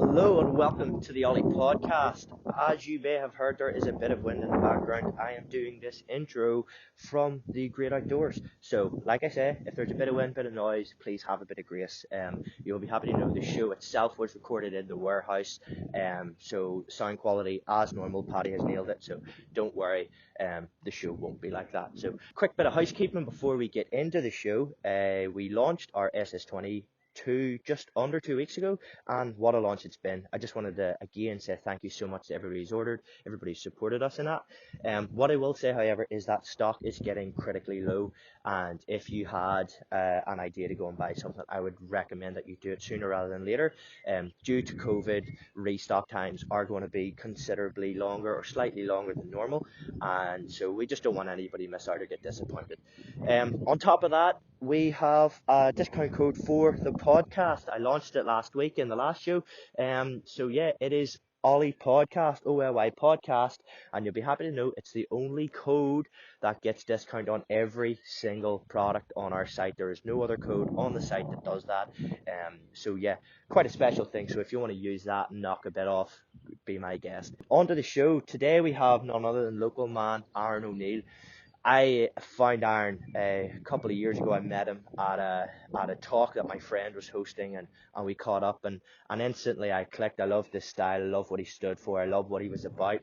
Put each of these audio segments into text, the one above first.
Hello and welcome to the OLY podcast. As you may have heard, there is a bit of wind in the background. I am doing this intro from the great outdoors. So, like I say, if there's a bit of wind, bit of noise, please have a bit of grace. You'll be happy to know the show itself was recorded in the warehouse. So sound quality as normal. Paddy has nailed it. So don't worry, the show won't be like that. So, quick bit of housekeeping before we get into the show. We launched our SS20 just under 2 weeks ago, and what a launch it's been. I just wanted to again say thank you so much to everybody who's ordered, everybody who's supported us in that. What I will say, however, is that stock is getting critically low, and if you had an idea to go and buy something, I would recommend that you do it sooner rather than later. Due to COVID, restock times are going to be considerably longer or slightly longer than normal, and so we just don't want anybody to miss out or get disappointed. On top of that, we have a discount code for the podcast. I launched it last week in the last show. So yeah, it is OLY Podcast, OLY Podcast, and you'll be happy to know it's the only code that gets discount on every single product on our site. There is no other code on the site that does that. So yeah, quite a special thing. So if you want to use that and knock a bit off, be my guest. On to the show. Today we have none other than local man Aaron O'Neill. I found Aaron a couple of years ago. I met him at a talk that my friend was hosting, and we caught up, and instantly I clicked. I loved his style, I loved what he stood for, I loved what he was about.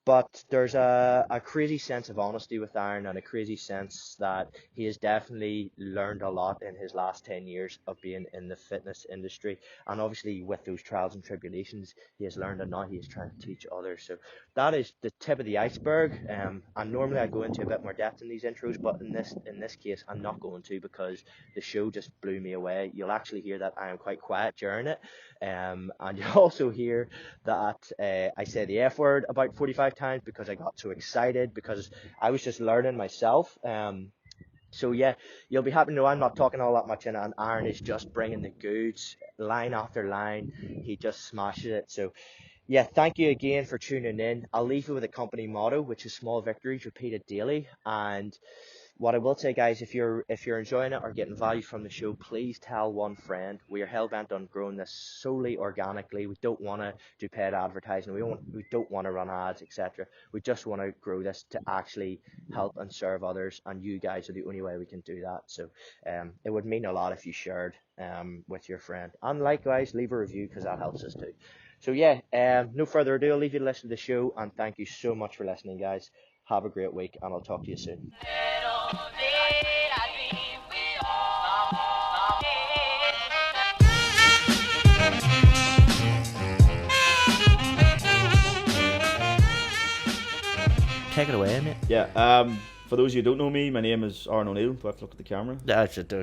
But there's a crazy sense of honesty with Aaron, and a crazy sense that he has definitely learned a lot in his last 10 years of being in the fitness industry. And obviously with those trials and tribulations, he has learned, and now he is trying to teach others. So that is the tip of the iceberg. And normally I go into a bit more depth in these intros, but in this case, I'm not going to, because the show just blew me away. You'll actually hear that I am quite quiet during it. And you'll also hear that I say the F word about 45 times because I got so excited, because I was just learning myself. So yeah, you'll be happy to know I'm not talking all that much in it, and Aaron is just bringing the goods line after line. He just smashes it. So yeah, thank you again for tuning in. I'll leave you with a company motto, which is small victories repeated daily. And what I will say, guys, if you're enjoying it or getting value from the show, please tell one friend. We are hell-bent on growing this solely organically. We don't want to do paid advertising. We don't want to run ads, etc. We just want to grow this to actually help and serve others, and you guys are the only way we can do that. So it would mean a lot if you shared with your friend. And likewise, leave a review, because that helps us too. So yeah, no further ado, I'll leave you to listen to the show, and thank you so much for listening, guys. Have a great week, and I'll talk to you soon. Take it away, mate. Yeah. For those of you who don't know me, my name is Aaron O'Neill. Do I have to look at the camera?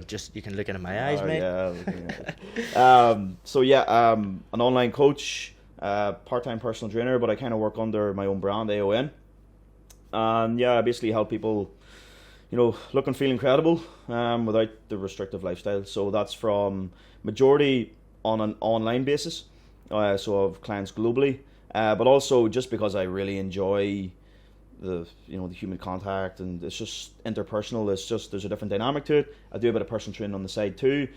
Just you can look into my eyes, mate. Yeah. An online coach, part-time personal trainer, but I kind of work under my own brand, AON. And yeah, I basically help people, look and feel incredible without the restrictive lifestyle. So that's from majority on an online basis. So I have clients globally, but also just because I really enjoy the human contact, and it's just interpersonal. There's a different dynamic to it. I do a bit of personal training on the side too.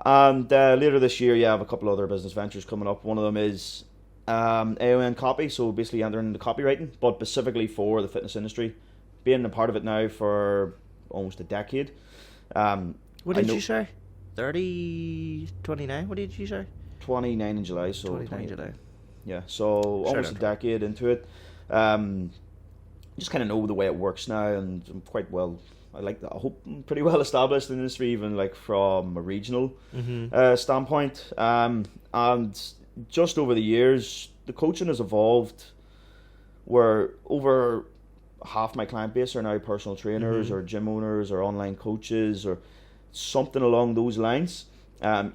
And later this year, I have a couple other business ventures coming up. One of them is AON copy, so basically entering into copywriting, but specifically for the fitness industry. Being a part of it now for almost a decade. What did you say? 29? What did you say? 29 in July. So 29 in July. Yeah, so almost a decade into it. Just kind of know the way it works now, and I'm quite well. I hope I'm pretty well established in the industry, even like from a regional standpoint. And just over the years, the coaching has evolved, where over half my client base are now personal trainers or gym owners or online coaches or something along those lines.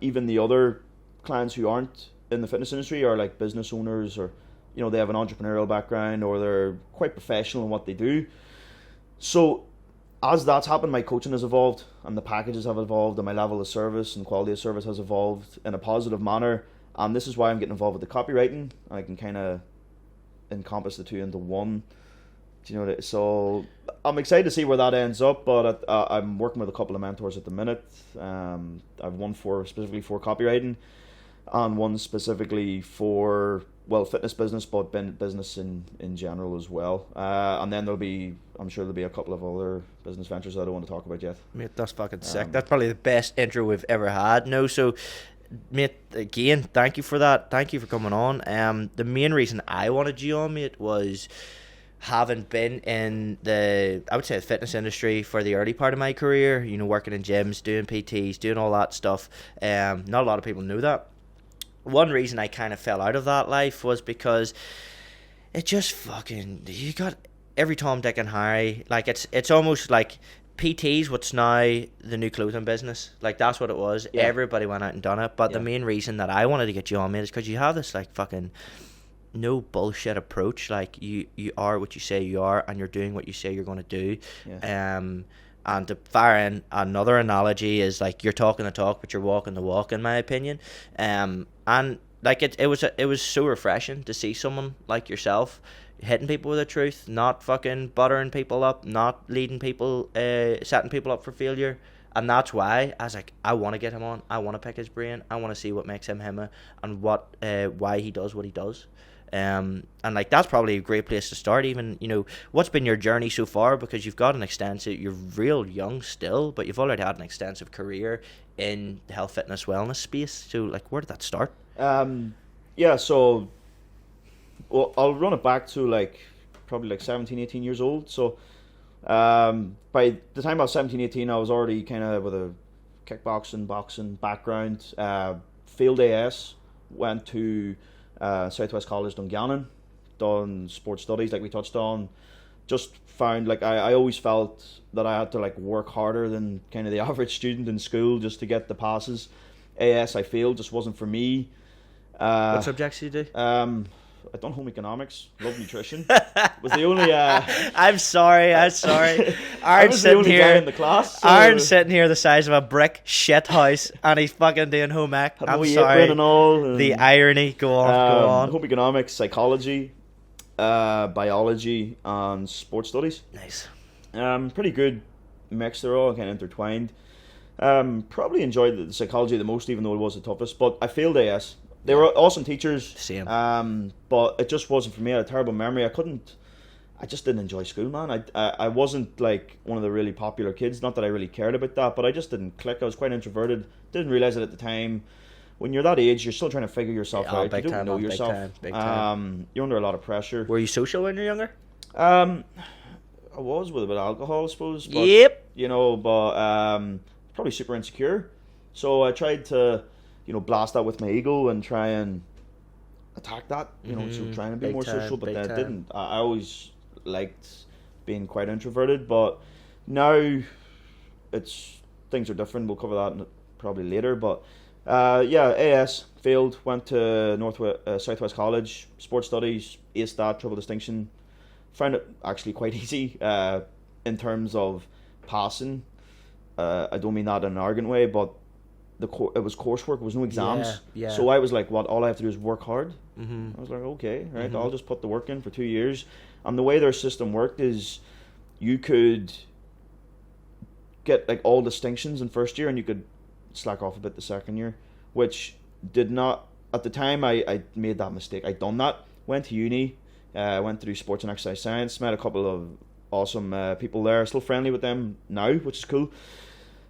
Even the other clients who aren't in the fitness industry are like business owners, or they have an entrepreneurial background, or they're quite professional in what they do. So as that's happened, my coaching has evolved, and the packages have evolved, and my level of service and quality of service has evolved in a positive manner. And this is why I'm getting involved with the copywriting. I can kind of encompass the two into one. So I'm excited to see where that ends up, but I'm working with a couple of mentors at the minute. I've one specifically for copywriting. and one specifically for, well, fitness business, but business in general as well. And then I'm sure there'll be a couple of other business ventures that I don't want to talk about yet. Mate, that's fucking sick. That's probably the best intro we've ever had. No, so, mate, again, thank you for that. Thank you for coming on. The main reason I wanted you on, mate, was having been in the fitness industry for the early part of my career, working in gyms, doing PTs, doing all that stuff. Not a lot of people knew that. One reason I kind of fell out of that life was because it just fucking, you got every Tom, Dick and Harry. Like, it's almost like PT's what's now the new clothing business. Like, that's what it was. Yeah. Everybody went out and done it. But the main reason that I wanted to get you on, mate, is because you have this, like, fucking no bullshit approach. Like, you are what you say you are, and you're doing what you say you're going to do. Yeah. And to fire in another analogy is, like, you're talking the talk, but you're walking the walk, in my opinion. And like, it was so refreshing to see someone like yourself hitting people with the truth, not fucking buttering people up, not leading people, setting people up for failure. And that's why I was like, I want to get him on. I want to pick his brain. I want to see what makes him him, and why he does what he does. And like, that's probably a great place to start. Even, what's been your journey so far? Because you've got you're real young still, but you've already had an extensive career in the health, fitness, wellness space. So, like, where did that start? So, well, I'll run it back to probably 17, 18 years old. So, by the time I was 17, 18, I was already kind of with a kickboxing, boxing background. Failed AS, went to Southwest College Dungannon, done sports studies like we touched on. Just found, I always felt that I had to work harder than kind of the average student in school just to get the passes. AS I failed, just wasn't for me. What subjects did you do? I done home economics, love nutrition. Was the only I'm sorry. I was the only guy in the class. So Aaron's sitting here the size of a brick shit house, and he's fucking doing home ec. I'm sorry. And all, the irony. Go on. Home economics, psychology, biology, and sports studies. Nice. Pretty good mix. They're all kind of intertwined. Probably enjoyed the psychology the most, even though it was the toughest. But I failed AS. They were awesome teachers. Same. But it just wasn't for me. I had a terrible memory. I just didn't enjoy school, man. I wasn't one of the really popular kids. Not that I really cared about that, but I just didn't click. I was quite introverted. Didn't realize it at the time. When you're that age, you're still trying to figure yourself out. You don't know yourself. Big time. You're under a lot of pressure. Were you social when you were younger? I was, with a bit of alcohol, I suppose. But, yep. Probably super insecure. So I tried to blast that with my ego and try and attack that, so trying to be more social, but I didn't. I always liked being quite introverted, but now things are different. We'll cover that probably later, but AS failed, went to Southwest College, sports studies, aced that, triple distinction. Found it actually quite easy in terms of passing. I don't mean that in an arrogant way, but it was coursework. It was no exams. Yeah. So I was like, what? All I have to do is work hard. Mm-hmm. I was like, okay, right. Mm-hmm. I'll just put the work in for 2 years. And the way their system worked is, you could get all distinctions in first year, and you could slack off a bit the second year, which did not at the time. I made that mistake. I'd done that. Went to uni. Went to do sports and exercise science. Met a couple of awesome people there. Still friendly with them now, which is cool.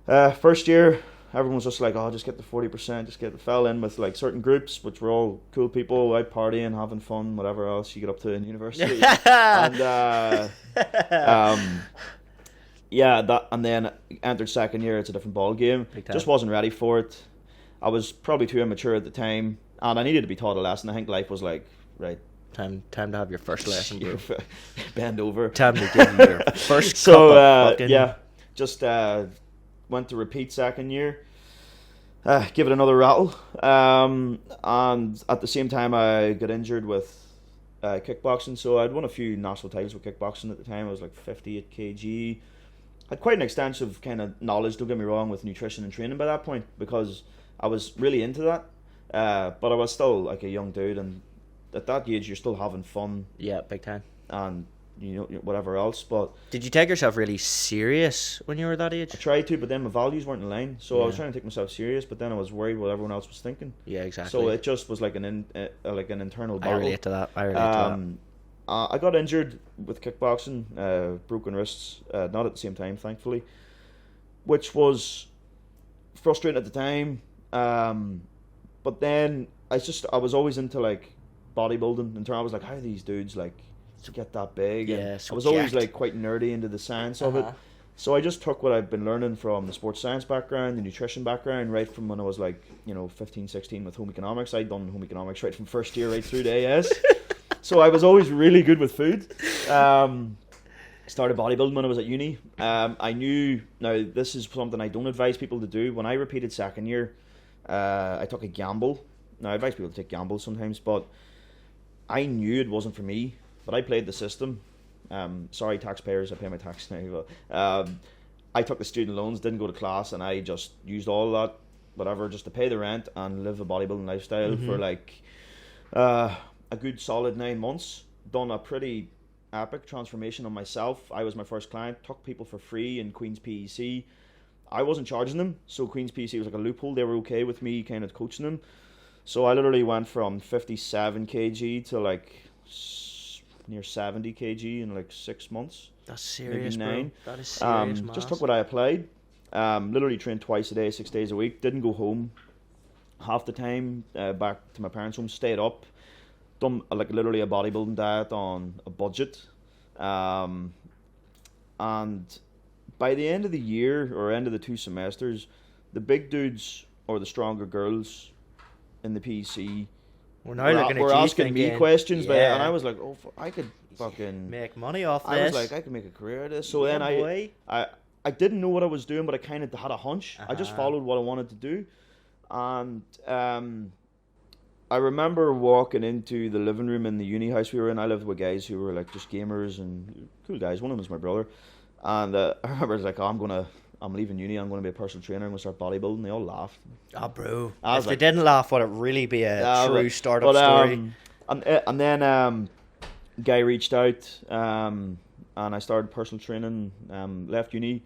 First year, everyone was just like, oh, just get the 40%, fell in with certain groups, which were all cool people, out partying, having fun, whatever else you get up to in university. And then entered second year, it's a different ball game. Just wasn't ready for it. I was probably too immature at the time, and I needed to be taught a lesson. I think life was right. Time to have your first lesson. Bend over. Time to give you your first just went to repeat second year, give it another rattle, and at the same time I got injured with kickboxing. So I'd won a few national titles with kickboxing at the time. I was 58 kg. Had quite an extensive kind of knowledge, don't get me wrong, with nutrition and training by that point, because I was really into that, but I was still a young dude, and at that age you're still having fun. Yeah, big time. And whatever else. But did you take yourself really serious when you were that age? I tried to, but then my values weren't in line. So I was trying to take myself serious, but then I was worried what everyone else was thinking. Yeah, exactly. So it just was like an internal battle. I relate to that. I got injured with kickboxing, broken wrists, not at the same time, thankfully, which was frustrating at the time. But then I was always into like bodybuilding, and I was like, how do these dudes like get that big? Yeah, I was always like quite nerdy into the science of it. So I just took what I've been learning from the sports science background, the nutrition background, right from when I was like 15, 16 with home economics. I'd done home economics right from first year right through to AS. So I was always really good with food. Started bodybuilding when I was at uni. I knew, now this is something I don't advise people to do. When I repeated second year, I took a gamble. Now I advise people to take gambles sometimes, but I knew it wasn't for me. But I played the system. Sorry, taxpayers, I pay my tax now. But I took the student loans, didn't go to class, and I just used all that, whatever, just to pay the rent and live a bodybuilding lifestyle for like a good solid 9 months. Done a pretty epic transformation on myself. I was my first client, took people for free in Queen's PEC. I wasn't charging them, so Queen's PEC was like a loophole. They were okay with me kind of coaching them. So I literally went from 57 kg to like near 70 kg in like 6 months. That's serious, maybe 9. Bro. That is serious, just took what I applied. Literally trained twice a day, 6 days a week. Didn't go home half the time. Back to my parents' home. Stayed up. Done like literally a bodybuilding diet on a budget. And by the end of the year or end of the 2 semesters, the big dudes or the stronger girls in the PEC were asking me questions, and I was like, "Oh, I could fucking make money off this." I was like, "I could make a career of this." So then I didn't know what I was doing, but I kind of had a hunch. I just followed what I wanted to do, and I remember walking into the living room in the uni house we were in. I lived with guys who were like just gamers and cool guys. One of them was my brother, and I remember I was like, "Oh, I'm leaving uni. I'm going to be a personal trainer. I'm going to start bodybuilding." They all laughed. Oh, bro! If they didn't laugh, would it really be a true startup story? And then guy reached out, and I started personal training. Left uni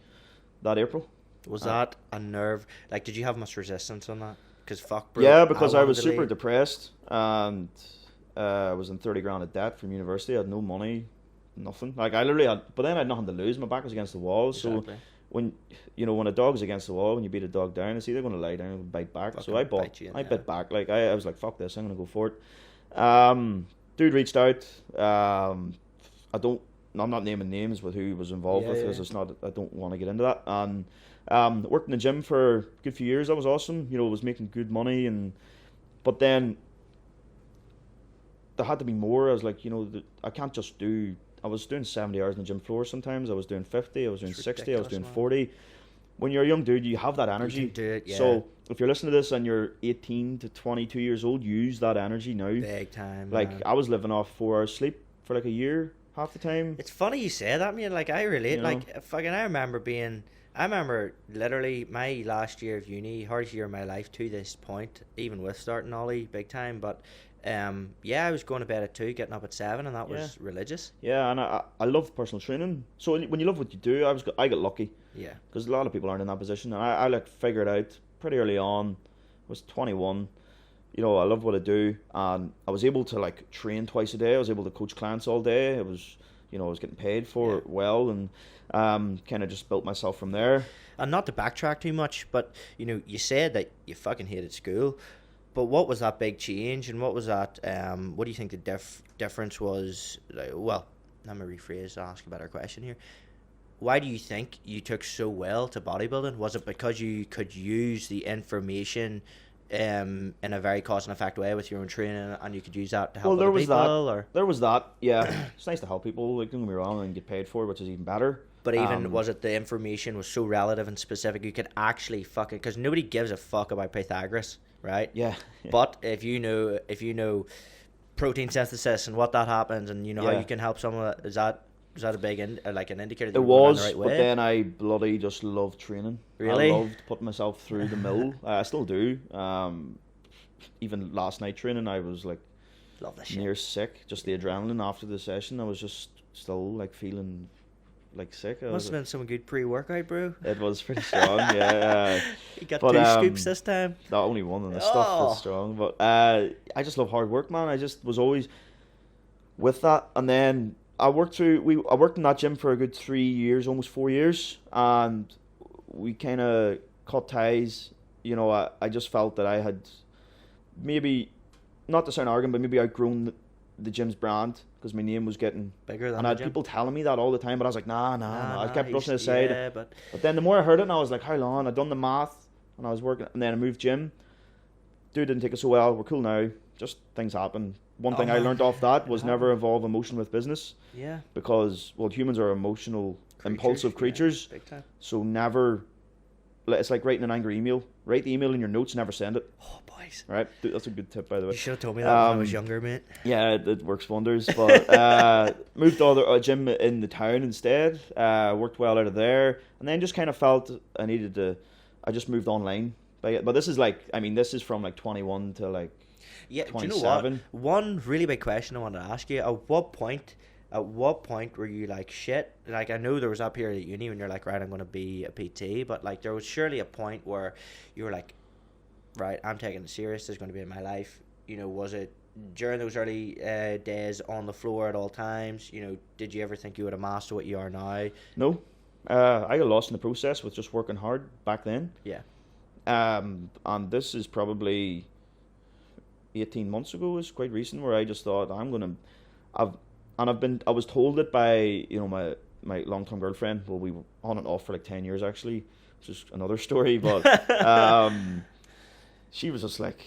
that April. Was that a nerve? Like, did you have much resistance on that? Because fuck, bro. Yeah, because I was super depressed, and I was in 30 grand of debt from university. I had no money, nothing. Like I literally had, but then I had nothing to lose. My back was against the wall, exactly. So. When a dog's against the wall, when you beat a dog down, it's either going to lie down or bite back. Fucking so I bit back. Like I was like, fuck this, I'm going to go for it. Dude reached out. I'm not naming names with who he was involved with because it's not. I don't want to get into that. And worked in the gym for a good few years. That was awesome. Was making good money, but then there had to be more. I was like, I can't just do. I was doing 70 hours on the gym floor sometimes. I was doing 50. I was doing 60. I was doing 40. When you're a young dude, you have that energy. You can do it, yeah. So if you're listening to this and you're 18 to 22 years old, use that energy now. Big time. Like, man. I was living off 4 hours sleep for like a year, half the time. It's funny you say that, man. Like, I relate. Like, fucking, I remember literally my last year of uni, hardest year of my life to this point, even with starting OLY big time, but I was going to bed at 2, getting up at 7, and that was religious. Yeah, and I love personal training. So when you love what you do, I got lucky. Yeah. Because a lot of people aren't in that position, and I like figured out pretty early on. I was 21. I love what I do, and I was able to like train twice a day. I was able to coach clients all day. It was, I was getting paid for it well, and kind of just built myself from there. And not to backtrack too much, but you said that you fucking hated school. But what was that big change, and what was that? What do you think the difference was? Well, let me rephrase, ask a better question here. Why do you think you took so well to bodybuilding? Was it because you could use the information in a very cause and effect way with your own training, and you could use that to help other people? Or? There was that, yeah. It's nice to help people, like, don't get me wrong, and get paid for it, which is even better. But even, was it the information was so relative and specific, you could actually fucking, because nobody gives a fuck about Pythagoras, right? Yeah. But if you know protein synthesis and what that happens, and how you can help someone, is that a big an indicator that it was, the right way? But then I bloody just loved training. Really? I loved putting myself through the mill. I still do. Even last night training, I was like love this shit. Near sick. Just the adrenaline after the session, I was just still like feeling like sick. Must have been some good pre-workout, bro. It was pretty strong, yeah. You got 2 scoops this time. Not only one, and the stuff is strong. But I just love hard work, man. I just was always with that, and then I worked in that gym for a good 3 years, almost 4 years, and we kind of cut ties. You know, I just felt that I had maybe, not to sound arrogant, but maybe outgrown the gym's brand, because my name was getting bigger than and I had people telling me that all the time, but I was like, nah. I kept brushing it aside. Yeah, but then the more I heard it, and I was like, how long? I'd done the math, and I was working, and then I moved gym. Dude, didn't take it so well. We're cool now. Just things happen. One thing I learned off that was never involve emotion with business. Yeah. Because, well, humans are emotional, impulsive creatures. Big time. So never, it's like writing an angry email. Write the email in your notes, never send it. Oh, boys. Right? That's a good tip, by the way. You should have told me that when I was younger, mate. Yeah, it works wonders. But moved to a gym in the town instead. Worked well out of there. And then just kind of felt I just moved online. But this is this is from like 21 to like 27. Do you know what? One really big question I wanted to ask you. At what point were you like, shit? Like, I know there was that period at uni when you're like, right, I'm going to be a PT. But like, there was surely a point where you were like, right, I'm taking it serious. This is going to be in my life. You know, was it during those early days on the floor at all times? You know, did you ever think you would have mastered what you are now? No. I got lost in the process with just working hard back then. Yeah. And this is probably 18 months ago, is quite recent, where I just thought I was told it by, you know, my long-term girlfriend. Well, we were on and off for like 10 years actually, which is another story, but she was just like,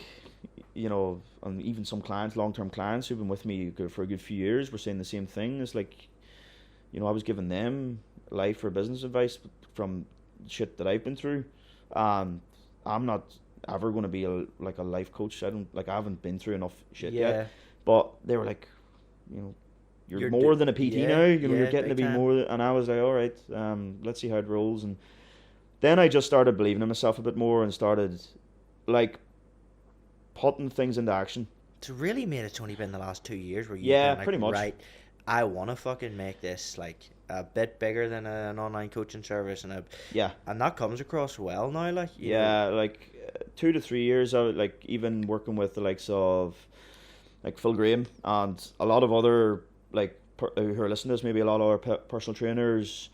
you know, and even some clients, long-term clients who've been with me for a good few years were saying the same thing. It's like, you know, I was giving them life or business advice from shit that I've been through, and I'm not ever going to be a life coach. I haven't been through enough shit yet. But they were like, you know, you're more than a PT now. You know, you're getting to be more. And I was like, all right, let's see how it rolls. And then I just started believing in myself a bit more and started like putting things into action. So really, mate, it's only been the last 2 years where you've been like, pretty much. Right, I want to fucking make this like a bit bigger than an online coaching service, and that comes across well now. Like, you know. Like 2 to 3 years, I like even working with the likes of like Phil Graham and a lot of other like who are listening to this, maybe a lot of our personal trainers,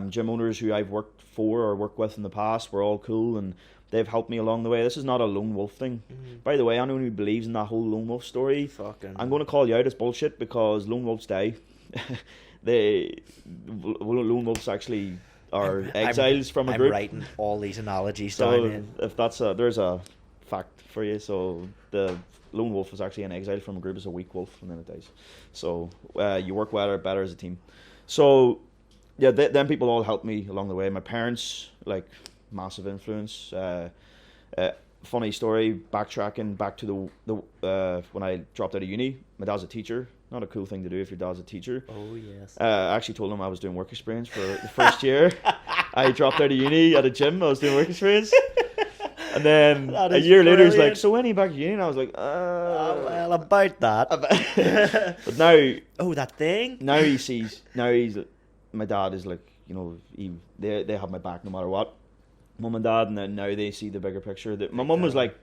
gym owners who I've worked for or worked with in the past. We're all cool and they've helped me along the way. This is not a lone wolf thing. By the way, anyone who believes in that whole lone wolf story, I'm going to call you out as bullshit, because lone wolves die. Lone wolves actually are exiles from a group. I'm writing all these analogies so down. If there's a fact for you. So the lone wolf is actually an exile from a group as a weak wolf, and then it dies. So you work better as a team. So yeah, them people all helped me along the way. My parents, like, massive influence. Funny story, backtracking back to the when I dropped out of uni. My dad's a teacher. Not a cool thing to do if your dad's a teacher. Oh, yes. I actually told him I was doing work experience for the first year. I dropped out of uni at a gym. I was doing work experience. And then a year later, he's like, so when are you back at uni? And I was like, well, about that. But now... Oh, that thing? Now my dad is like, you know, they have my back no matter what. Mum and dad, and then now they see the bigger picture. My mum was like,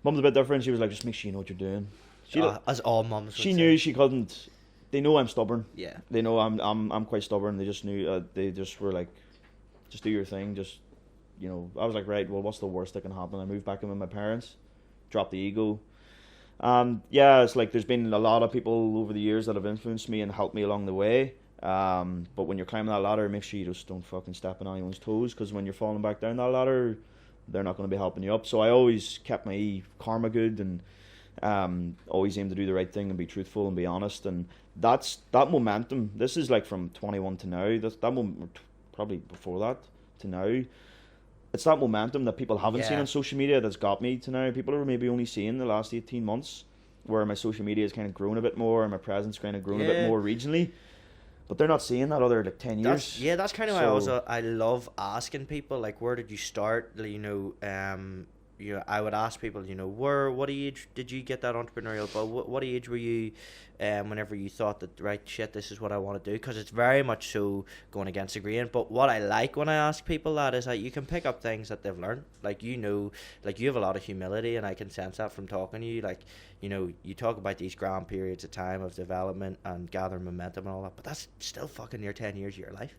mum's a bit different. She was like, just make sure you know what you're doing. As all mums would she say. knew she couldn't. They know I'm stubborn. Yeah. They know I'm quite stubborn. They just knew. They just were like, just do your thing. Just, you know. I was like, right. Well, what's the worst that can happen? I moved back in with my parents, dropped the ego. Yeah, it's like there's been a lot of people over the years that have influenced me and helped me along the way. But when you're climbing that ladder, make sure you just don't fucking step on anyone's toes, because when you're falling back down that ladder, they're not going to be helping you up. So I always kept my karma good and always aim to do the right thing and be truthful and be honest. And that momentum, this is like from 21 to now, probably before that to now, it's that momentum that people haven't seen on social media that's got me to now. People are maybe only seeing the last 18 months where my social media has kind of grown a bit more and my presence kind of grown a bit more regionally, but they're not seeing that other like 10 years. That's kind of why I love asking people, like, where did you start? You know, I would ask people, what age did you get that entrepreneurial bug? What age were you, whenever you thought that, right, shit, this is what I want to do? Because it's very much so going against the grain. But what I like when I ask people that is that you can pick up things that they've learned. Like, you have a lot of humility, and I can sense that from talking to you. Like, you talk about these grand periods of time of development and gathering momentum and all that, but that's still fucking near 10 years of your life.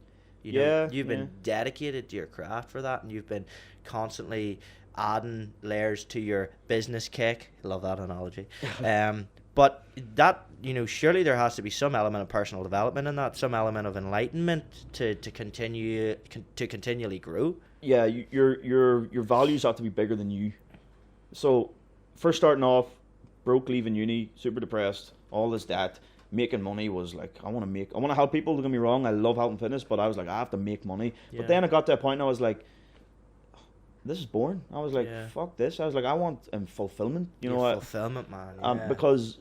You've been dedicated to your craft for that, and you've been constantly adding layers to your business cake. Love that analogy. But that, surely there has to be some element of personal development in that, some element of enlightenment to continually grow. Yeah, your values have to be bigger than you. So, first starting off, broke, leaving uni, super depressed, all this debt. Making money was like, I want to help people, don't get me wrong, I love health and fitness, but I was like, I have to make money. Yeah. But then I got to a point and I was like, this is boring. I was like, fuck this. I was like, I want fulfillment. Fulfillment, man. Because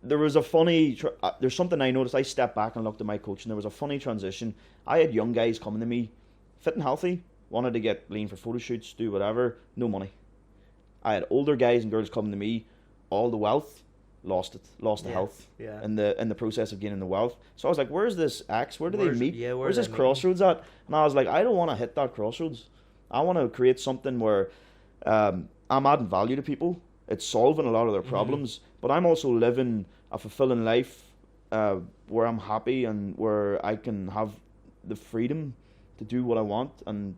there was a funny, there's something I noticed. I stepped back and looked at my coach, and there was a funny transition. I had young guys coming to me, fit and healthy, wanted to get lean for photo shoots, do whatever, no money. I had older guys and girls coming to me, all the wealth, lost the health in the process of gaining the wealth. So I was like, where's this axe? Where do they meet? Where's this crossroads at? And I was like, I don't want to hit that crossroads. I want to create something where I'm adding value to people. It's solving a lot of their problems, but I'm also living a fulfilling life where I'm happy and where I can have the freedom to do what I want, and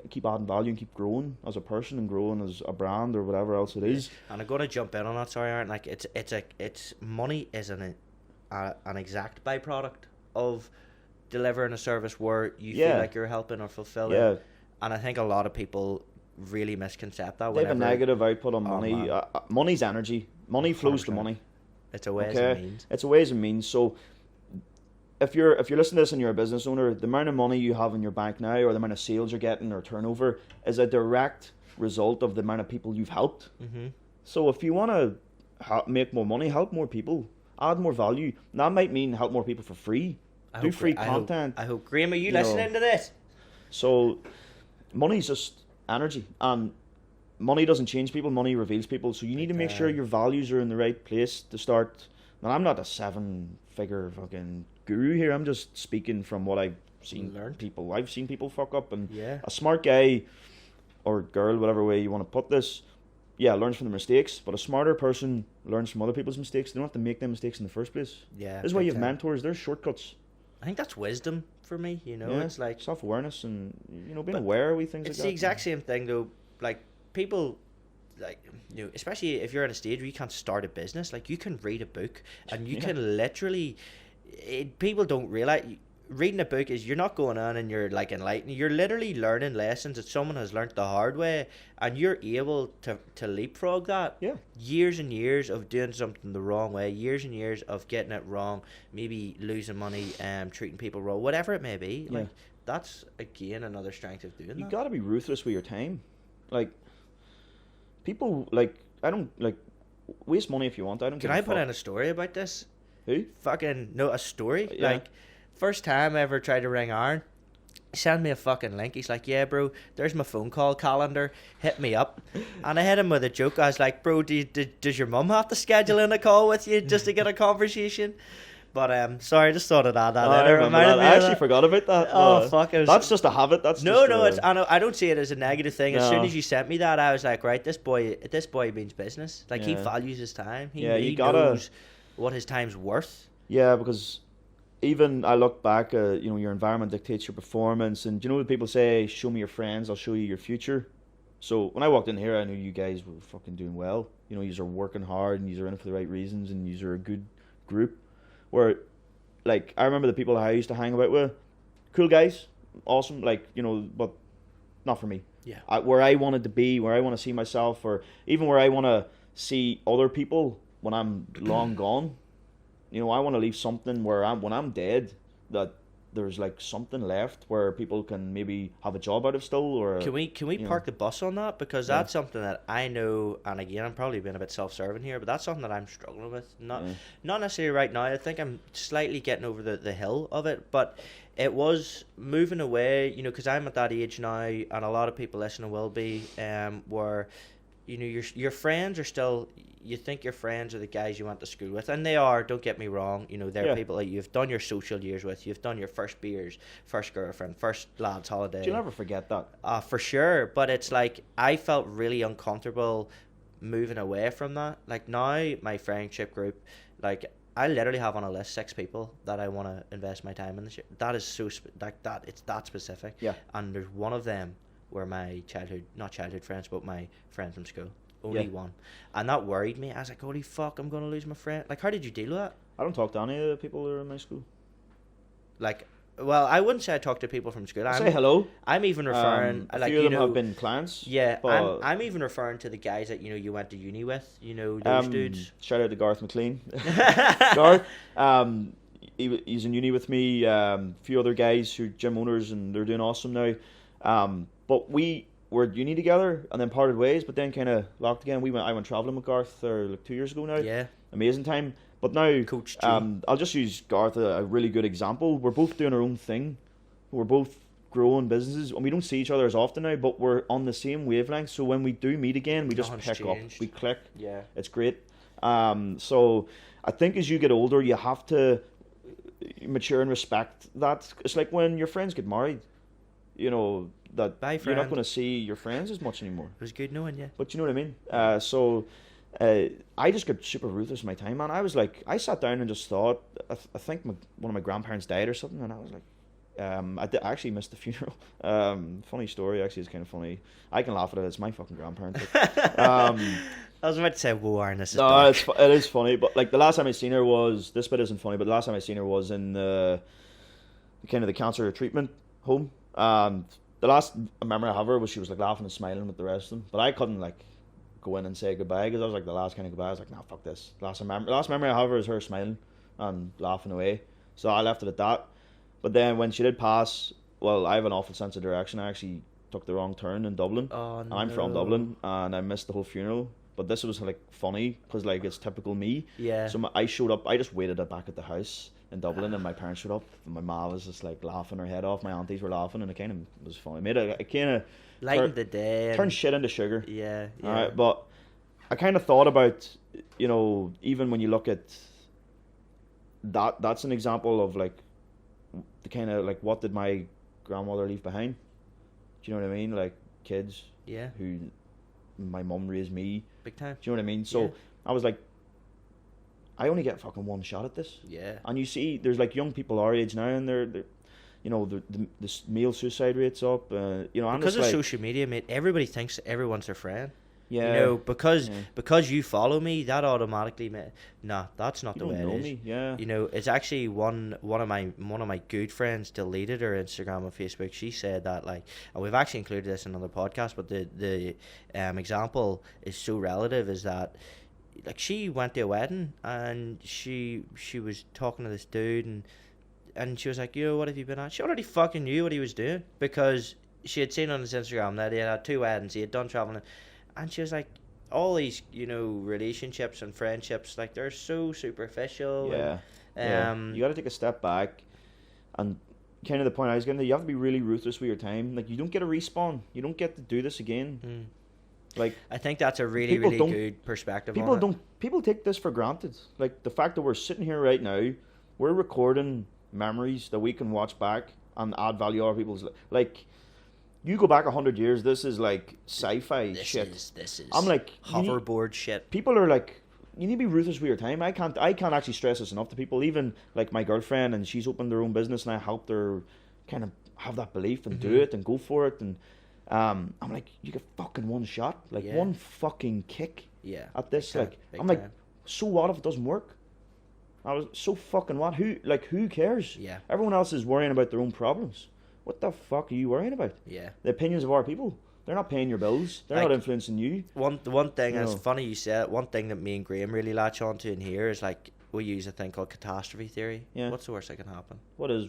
keep adding value and keep growing as a person and growing as a brand or whatever else it is. And I'm gonna jump in on that. Sorry, Aaron. Like, it's money is an exact byproduct of delivering a service where you feel like you're helping or fulfilling. Yeah. And I think a lot of people really misconcept that. They have a negative output on money. Money's energy. Money flows 100%. to money. It's a ways and means. It's a ways and means. So if you're listening to this and you're a business owner, the amount of money you have in your bank now, or the amount of sales you're getting or turnover, is a direct result of the amount of people you've helped. Mm-hmm. So if you want to make more money, help more people, add more value. And that might mean help more people for free. Do free content. I hope Graham, are you listening to this? So money's just energy, and money doesn't change people, money reveals people. So you need to make sure your values are in the right place to start. And I'm not a 7-figure fucking guru here. I'm just speaking from what I've seen. I've seen people fuck up, and a smart guy or girl, whatever way you want to put this, learns from the mistakes. But a smarter person learns from other people's mistakes. They don't have to make them mistakes in the first place. Yeah, this is why you have mentors. There's shortcuts. I think that's wisdom for me, it's like self-awareness and, being aware of things like that. It's the exact same thing though, like people, like, especially if you're at a stage where you can't start a business, like you can read a book and you can literally, people don't realize, reading a book is, you're not going on and you're like enlightened, you're literally learning lessons that someone has learned the hard way, and you're able to leapfrog that. Years and years of doing something the wrong way, years and years of getting it wrong, maybe losing money, treating people wrong, whatever it may be. Like, that's again another strength of doing that. You gotta be ruthless with your time. Like, people, like, I don't, like, waste money if you want. I don't. Can I put in a story about this? Who? A story. Like, first time I ever tried to ring Aaron, he sent me a fucking link. He's like, yeah, bro, there's my phone call calendar. Hit me up. And I hit him with a joke. I was like, bro, does your mum have to schedule in a call with you just to get a conversation? But sorry, I just thought of that. I actually forgot about that. Oh, fuck. That's just a habit. I don't see it as a negative thing. As soon as you sent me that, I was like, right, this boy means business. Like, he values his time. He knows what his time's worth. Yeah, because even I look back, your environment dictates your performance, and what people say, show me your friends, I'll show you your future. So when I walked in here, I knew you guys were fucking doing well. You are working hard, and you are in it for the right reasons, and you are a good group. Where, like, I remember the people I used to hang about with, cool guys, awesome, like, but not for me. Yeah. Where I wanted to be, where I want to see myself, or even where I want to see other people when I'm long gone. I want to leave something where when I'm dead, that there's like something left where people can maybe have a job out of still, or can we park the bus on that, because Yeah. that's something that I know, and again I'm probably being a bit self-serving here, but that's something that I'm struggling with, not necessarily right now. I think I'm slightly getting over the hill of it, but it was moving away, you know, because I'm at that age now, and a lot of people listening will be, where, you know, your friends are still, you think your friends are the guys you went to school with, and they are, don't get me wrong, you know, they're people that you've done your social years with, you've done your first beers, first girlfriend, first lads holiday. You'll never forget that. For sure, but it's like, I felt really uncomfortable moving away from that. Like now, my friendship group, like, I literally have on a list 6 people that I want to invest my time in this year. That is so, it's that specific. Yeah. And there's one of them were my not childhood friends, but my friend from school. Only one. And that worried me. I was like, holy fuck, I'm going to lose my friend. Like, how did you deal with that? I don't talk to any of the people that are in my school. Like, well, I wouldn't say I talk to people from school. Say hello. I'm even referring, a like, few you of them know, have been clients. Yeah, but I'm even referring to the guys that, you know, you went to uni with, you know, those dudes. Shout out to Garth McLean. Garth, he's in uni with me. A few other guys who are gym owners, and they're doing awesome now. But we were at uni together and then parted ways, but then kind of locked again. I went travelling with Garth like 2 years ago now. Yeah. Amazing time. But now, Coach G. I'll just use Garth a really good example. We're both doing our own thing. We're both growing businesses, and we don't see each other as often now, but we're on the same wavelength. So when we do meet again, we just pick up, we click. Yeah. It's great. So I think as you get older, you have to mature and respect that. It's like when your friends get married, you know, that Bye, you're not going to see your friends as much anymore. It was good knowing you. But you know what I mean? I just got super ruthless with my time, man. I sat down and just thought, I think one of my grandparents died or something, and I was like, I actually missed the funeral. Funny story, actually, it's kind of funny. I can laugh at it, it's my fucking grandparents. I was about to say, whoa, Aaron, this is no, it is funny, but like the last time I seen her was, this bit isn't funny, but the last time I seen her was in the cancer treatment home. The last memory I have her was she was like laughing and smiling with the rest of them, but I couldn't like go in and say goodbye because I was like the last kind of goodbye. I was like, nah, fuck this. Last memory I have her is her smiling and laughing away. So I left it at that. But then when she did pass, well, I have an awful sense of direction. I actually took the wrong turn in Dublin. Oh, no. I'm from Dublin, and I missed the whole funeral. But this was like funny because like it's typical me. Yeah. So I showed up. I just waited back at the house in Dublin, and my parents showed up. And my mom was just like laughing her head off. My aunties were laughing, and it kind of was funny. It kind of lightened the day. Turned shit into sugar. Yeah. All right, but I kind of thought about, you know, even when you look at that, that's an example of like the kind of like what did my grandmother leave behind? Do you know what I mean? Like kids. Yeah. Who my mum raised me. Big time. Do you know what I mean? So I was like, I only get fucking one shot at this. Yeah. And you see, there's like young people our age now, and they're you know, the male suicide rate's up. You know, because of social media, mate, everybody thinks everyone's their friend. Yeah. You know, because you follow me, that automatically, nah, that's not the way it is. Me. Yeah. You know, it's actually one of my good friends deleted her Instagram and Facebook. She said that, like, and we've actually included this in another podcast, but the example is so relative, is that like she went to a wedding and she was talking to this dude and she was like, yo, what have you been at? She already fucking knew what he was doing because she had seen on his Instagram that he had 2 weddings, he had done traveling. And she was like, all these, you know, relationships and friendships, like, they're so superficial. Yeah. And, you got to take a step back. And kind of the point I was getting to, you have to be really ruthless with your time. Like, you don't get a respawn. You don't get to do this again. Like, I think that's a really good perspective people on it. People take this for granted. Like, the fact that we're sitting here right now, we're recording memories that we can watch back and add value to our people's... Like... You go back 100 years, this is like sci-fi shit. This is I'm like hoverboard shit. People are like, you need to be ruthless with your time. I can't actually stress this enough to people. Even like my girlfriend, and she's opened her own business, and I helped her kind of have that belief and do it and go for it. And I'm like, you get fucking one shot, like one fucking kick. Yeah. At this, big like time. I'm like, so what if it doesn't work? I was so fucking what? Who cares? Yeah. Everyone else is worrying about their own problems. What the fuck are you worrying about? Yeah. The opinions of our people. They're not paying your bills. They're not influencing you. The one thing, and it's funny you said it, one thing that me and Graham really latch onto in here is like we use a thing called catastrophe theory. Yeah. What's the worst that can happen? What is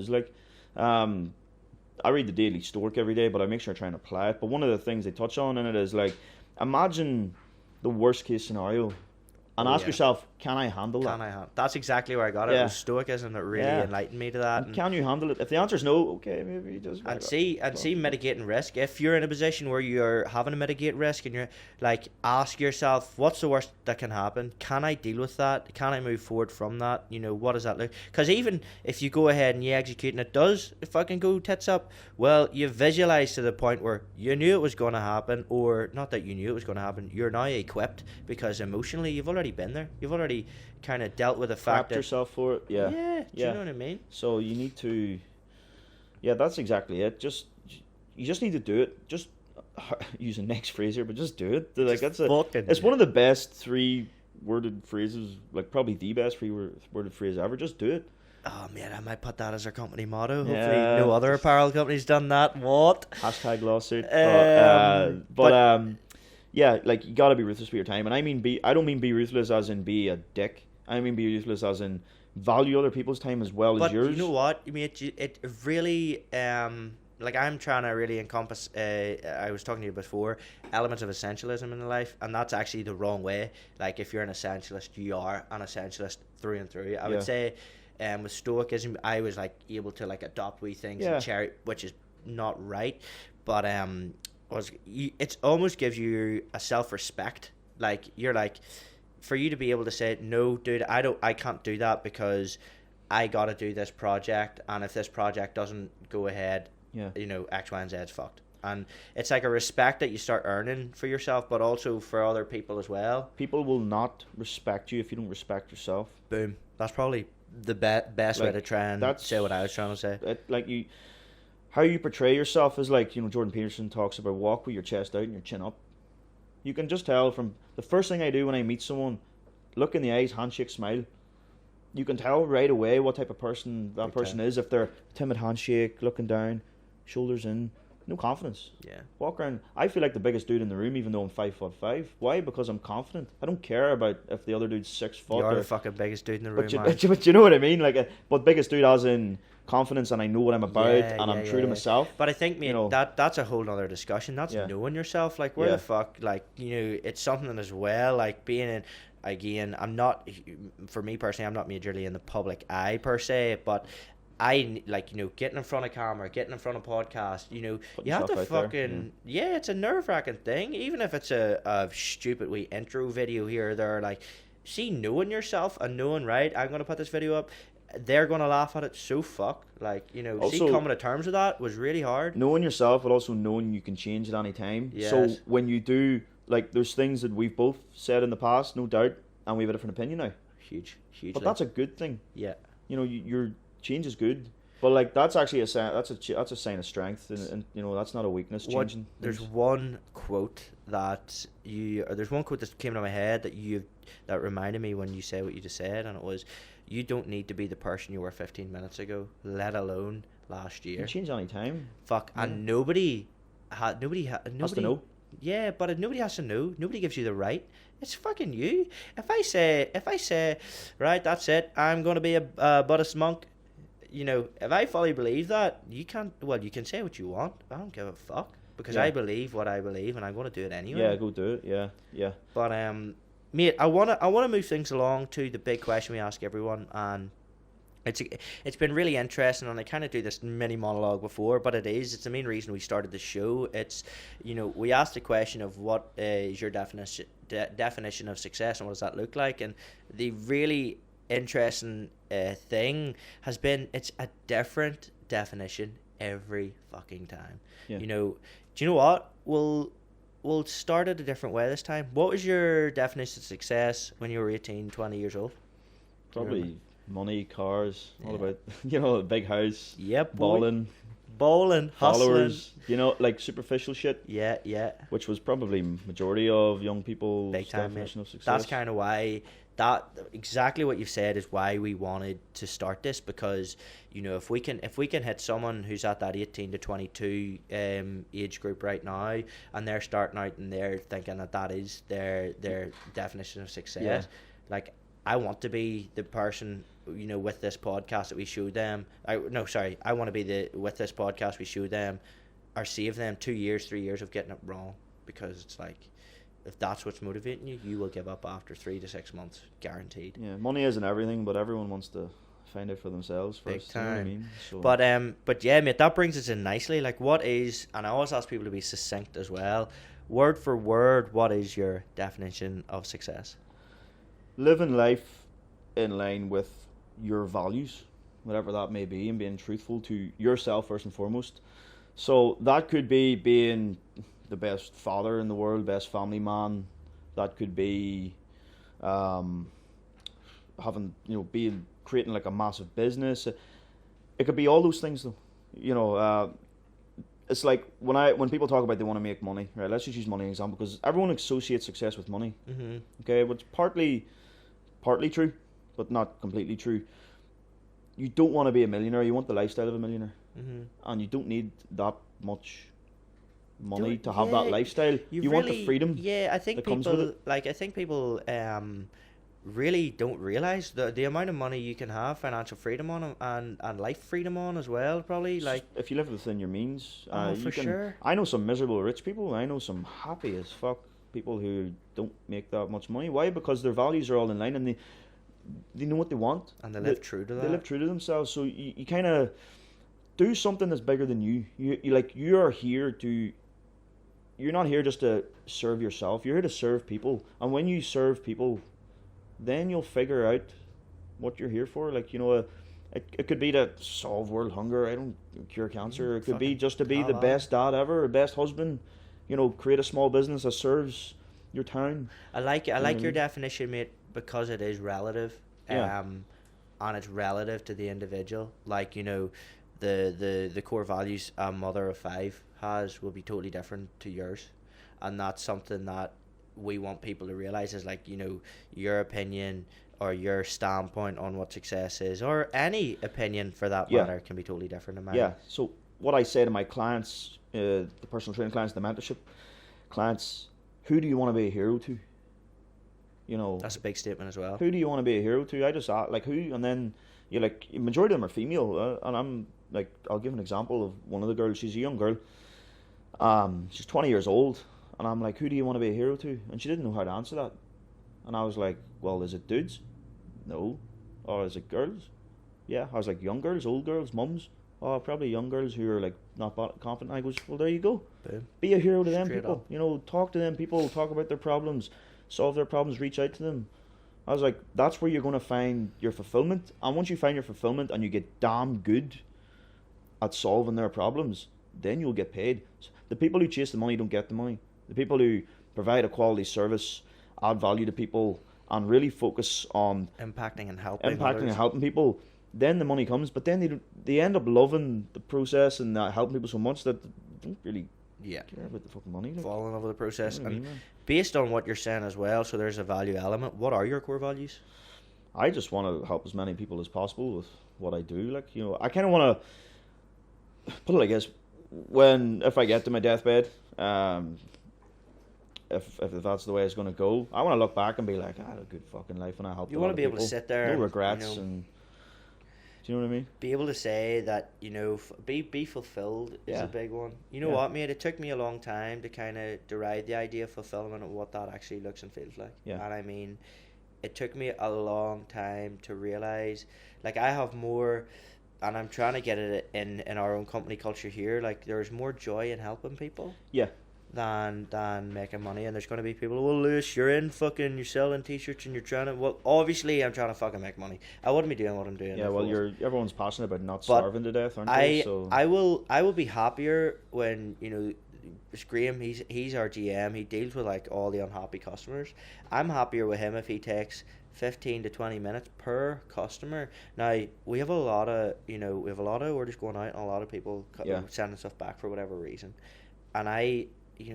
like, I read the Daily Stork every day, but I make sure I try and apply it. But one of the things they touch on in it is like, imagine the worst case scenario, and ask yourself, can I handle that? That's exactly where I got it. It was Stoicism that really enlightened me to that. And can you handle it? If the answer is no, okay, maybe you just... see mitigating risk. If you're in a position where you're having to mitigate risk and you're like, ask yourself, what's the worst that can happen? Can I deal with that? Can I move forward from that? You know, what does that look? Because even if you go ahead and you execute and it does fucking go tits up, well, you visualize to the point where you knew it was going to happen, or not that you knew it was going to happen, you're now equipped because emotionally you've already been there. You've already kind of dealt with the fact that yourself for it. Do you know what I mean? So you need to, that's exactly it. You just need to do it. Just using Nick's phrase here, but just do it. Like it's one of the best 3-worded phrases, like probably the best 3-worded phrase ever. Just do it. Oh man, I might put that as our company motto. Hopefully no other apparel company's done that. What? # lawsuit. Like you gotta be ruthless with your time, and I don't mean be ruthless as in be a dick. I mean be ruthless as in value other people's time as well as yours. But you know what? I mean, it really like I'm trying to really encompass. I was talking to you before, elements of essentialism in life, and that's actually the wrong way. Like if you're an essentialist, you are an essentialist through and through. I would say, with Stoicism, I was like able to like adopt wee things and cherry, which is not right, but it almost gives you a self-respect. Like you're like, for you to be able to say, no dude, I can't do that because I gotta do this project, and if this project doesn't go ahead, you know, X, Y, and Z's fucked. And it's like a respect that you start earning for yourself, but also for other people as well. People will not respect you if you don't respect yourself. Boom. That's probably the best way to try and say what I was trying to say. How you portray yourself is like, you know, Jordan Peterson talks about, walk with your chest out and your chin up. You can just tell from the first thing I do when I meet someone, look in the eyes, handshake, smile. You can tell right away what type of person that person is. If they're timid handshake, looking down, shoulders in, no confidence. Yeah. Walk around. I feel like the biggest dude in the room, even though I'm 5'5". Why? Because I'm confident. I don't care about if the other dude's 6 foot. You're the fucking biggest dude in the room. But you know what I mean? Like, but biggest dude as in confidence, and I know what I'm about, and I'm true to myself. But I think, mate, that's a whole other discussion. That's knowing yourself. Like, where the fuck, like, you know, it's something as well. Like being in. Again, I'm not. For me personally, I'm not majorly in the public eye per se, but I like, you know, getting in front of camera, getting in front of podcast, you know, you have to fucking it's a nerve-wracking thing. Even if it's a stupid wee intro video here or there, like, see, knowing yourself and knowing, right, I'm gonna put this video up, they're gonna laugh at it, so fuck, like, you know, also, coming to terms with that was really hard. Knowing yourself, but also knowing you can change at any time. Yes. So when you do, like, there's things that we've both said in the past, no doubt, and we have a different opinion now. Huge. But that's a good thing. Yeah. You know, your change is good, but like that's actually a sign. That's a sign of strength, and you know that's not a weakness. Changing. There's one quote that came to my head that reminded me when you said what you just said, and it was, you don't need to be the person you were 15 minutes ago, let alone last year. You can change any time. Fuck, yeah. And nobody has to know. Yeah, but nobody has to know. Nobody gives you the right. It's fucking you. If I say, right, that's it, I'm going to be a Buddhist monk, you know, if I fully believe that, you can say what you want. I don't give a fuck, because I believe what I believe, and I'm going to do it anyway. Yeah, go do it. Yeah. But mate, I wanna move things along to the big question we ask everyone, and it's been really interesting, and I kind of do this mini monologue before, but it's the main reason we started the show. It's, you know, we asked the question of what is your definition of success, and what does that look like, and the really interesting thing has been, it's a different definition every fucking time. Yeah. You know, do you know what? We'll start it a different way this time. What was your definition of success when you were 18, 20 years old? Probably money, cars, all about, you know, a big house. Yep. Balling, followers, hustling. You know, like superficial shit. Yeah. Which was probably majority of young people's definition of success. That's kind of why. Exactly what you've said is why we wanted to start this, because, you know, if we can hit someone who's at that 18 to 22 age group right now, and they're starting out and they're thinking that is their definition of success, like, I want to be the person, with this podcast that we show them. I want to be with this podcast we show them or save them 2 years, 3 years of getting it wrong, because it's like, if that's what's motivating you, you will give up after 3 to 6 months, guaranteed. Yeah, money isn't everything, but everyone wants to find out for themselves first. Big time. You know what I mean? So. But yeah, mate, that brings us in nicely. Like, what is, and I always ask people to be succinct as well, word for word, what is your definition of success? Living life in line with your values, whatever that may be, and being truthful to yourself first and foremost. So that could be being the best father in the world, best family man. That could be creating like a massive business. It could be all those things though. It's like when people talk about they want to make money, right? Let's just use money as an example, because everyone associates success with money. Mm-hmm. Okay, but it's partly true, but not completely true. You don't want to be a millionaire. You want the lifestyle of a millionaire, and you don't need that much money to have that lifestyle. You really want the freedom. Yeah, I think people really don't realize the amount of money you can have financial freedom on, and life freedom on as well. Probably, like, if you live within your means. Sure. I know some miserable rich people. I know some happy as fuck people who don't make that much money. Why? Because their values are all in line, and they know what they want, and they live true to that. They live true to themselves. So you kind of do something that's bigger than you. You're here to. You're not here just to serve yourself. You're here to serve people, and when you serve people, then you'll figure out what you're here for. Like, it could be to solve world hunger. I don't cure cancer. It could be just to be the best dad ever, the best husband. Create a small business that serves your town. I like your definition, mate, because it is relative. Yeah. And it's relative to the individual. Like, the core values a mother of 5 has will be totally different to yours, and that's something that we want people to realize is, like, your opinion or your standpoint on what success is, or any opinion for that matter, can be totally different to mine. Yeah. So what I say to my clients, the personal training clients, the mentorship clients, who do you want to be a hero to? That's a big statement as well. Who do you want to be a hero to? I just ask, like, who, and then majority of them are female, and I'm like, I'll give an example of one of the girls. She's a young girl. She's 20 years old, and I'm like, who do you want to be a hero to? And she didn't know how to answer that, and I was like, well, is it dudes? No. Or is it girls? Yeah. I was like, young girls, old girls, mums? Oh, probably young girls who are like not confident. I goes, well, there you go. Boom. Be a hero to them people. Talk to them people. Talk about their problems, solve their problems, reach out to them. I was like, that's where you're going to find your fulfillment. And once you find your fulfillment and you get damn good at solving their problems, then you'll get paid. The people who chase the money don't get the money. The people who provide a quality service, add value to people, and really focus on impacting and helping people, then the money comes. But then they end up loving the process and helping people so much that they don't really care about the fucking money. Fall in love with the process. And based on what you're saying as well, so there's a value element. What are your core values? I just want to help as many people as possible with what I do. Like, I kind of want to put it like this: if I get to my deathbed, if that's the way it's going to go, I want to look back and be like, I had a good fucking life and I helped. You want to be able to sit there, no regrets, and do you know what I mean? Be able to say that, be fulfilled is a big one. You know what, mate? It took me a long time to kind of deride the idea of fulfillment and what that actually looks and feels like. Yeah. And I mean, it took me a long time to realize, like, I have more, and I'm trying to get it in our own company culture here. Like, there's more joy in helping people. Yeah. Than making money. And there's going to be people, well, Lewis, you're selling t-shirts and you're trying to, well, obviously I'm trying to fucking make money. I wouldn't be doing what I'm doing. Yeah, well, everyone's passionate about not starving to death, aren't they? So I will be happier when, Graham, he's our GM, he deals with like all the unhappy customers. I'm happier with him if he takes 15 to 20 minutes per customer. Now, we have a lot of orders going out and a lot of people sending stuff back for whatever reason. And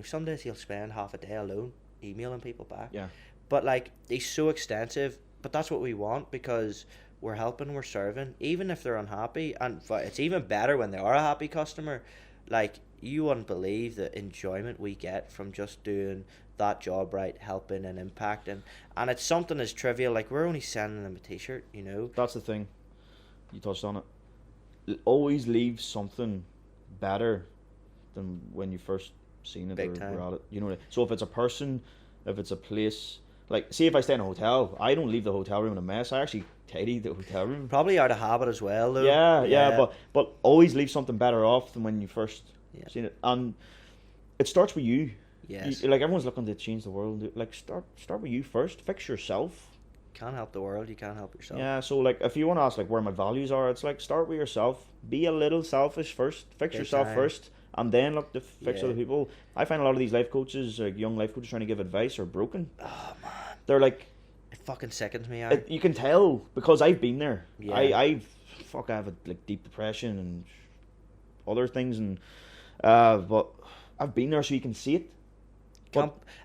some days he'll spend half a day alone emailing people back. Yeah. But like, he's so extensive. But that's what we want, because we're helping, we're serving, even if they're unhappy. And it's even better when they are a happy customer. Like, you wouldn't believe the enjoyment we get from just doing that job right, helping and impacting. And it's something as trivial, like we're only sending them a t-shirt, you know. That's the thing. You touched on it. Always leave something better than when you first seen it Big time. or at it. You know. So if it's a person, if it's a place, like see if I stay in a hotel, I don't leave the hotel room in a mess. I actually tidy the hotel room. Probably out of habit as well, though. Yeah. But always leave something better off than when you first seen it. And it starts with you. Yes. Like everyone's looking to change the world. Like start with you first. Fix yourself. Can't help the world, you can't help yourself. Yeah, so like if you want to ask like where my values are, it's like start with yourself. Be a little selfish first. Fix yourself first, and then look to fix other people. I find a lot of these life coaches, like young life coaches, trying to give advice are broken. Oh man, they're like, it fucking sickens me. You can tell because I've been there. Yeah. I have a like deep depression and other things, and but I've been there, so you can see it.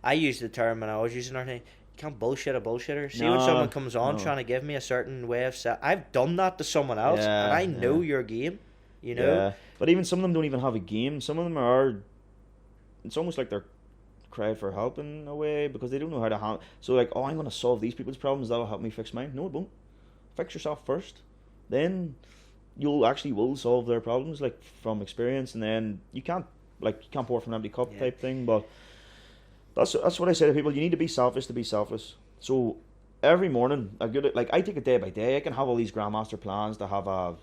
I use the term when I was using our thing. Can't bullshit a bullshitter. See when someone comes on trying to give me a certain way of I've done that to someone else, and I know your game. You know. Yeah, but even some of them don't even have a game. Some of them are. It's almost like they're crying for help in a way because they don't know how to handle. So like, I'm going to solve these people's problems. That'll help me fix mine. No, it won't. Fix yourself first, then you'll actually will solve their problems like from experience, and then you can't pour from an empty cup type thing, but. That's what I say to people. You need to be selfish to be selfless. So every morning, I take it day by day. I can have all these grandmaster plans to have a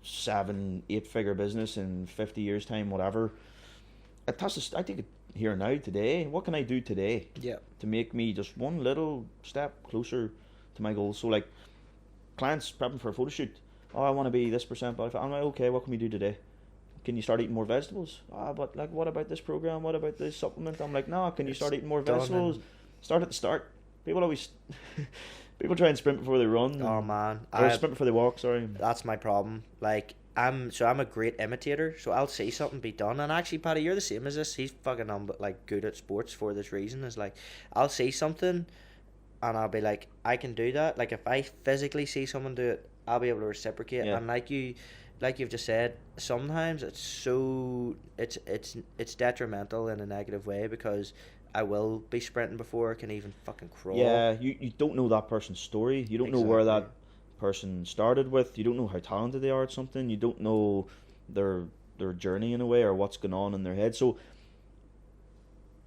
7-8 figure business in 50 years time, whatever. I take it here now today. What can I do today? Yeah. To make me just one little step closer to my goal. So like, clients prepping for a photo shoot. Oh, I want to be this percent body fat. I'm like, okay, what can we do today? Can you start eating more vegetables? But like, what about this program? What about this supplement? I'm like, no. Can you start eating more vegetables? Start at the start. People try and sprint before they run. Oh man, or sprint before they walk. Sorry. That's my problem. Like I'm a great imitator. So I'll see something be done, and actually, Paddy, you're the same as this. He's fucking like good at sports for this reason. Is like I'll see something, and I'll be like, I can do that. Like if I physically see someone do it, I'll be able to reciprocate. Yeah. And like you've just said, sometimes it's detrimental in a negative way because I will be sprinting before I can even fucking crawl. Yeah, you don't know that person's story. You don't know where that person started with. You don't know how talented they are at something. You don't know their journey in a way or what's going on in their head. So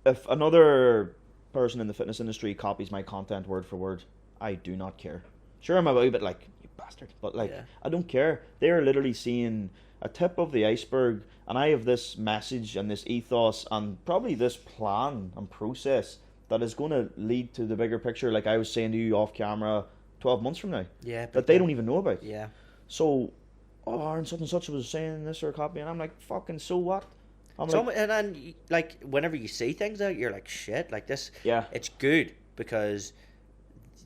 if another person in the fitness industry copies my content word for word, I do not care. Sure, I'm a wee bit like, bastard, but like I don't care. They're literally seeing a tip of the iceberg, and I have this message and this ethos and probably this plan and process that is going to lead to the bigger picture, like I was saying to you off camera 12 months from now, that they don't even know about. So Aaron such and such was saying this or copy, and I'm like, fucking so what? And like whenever you see things out, you're like, shit, like this, it's good because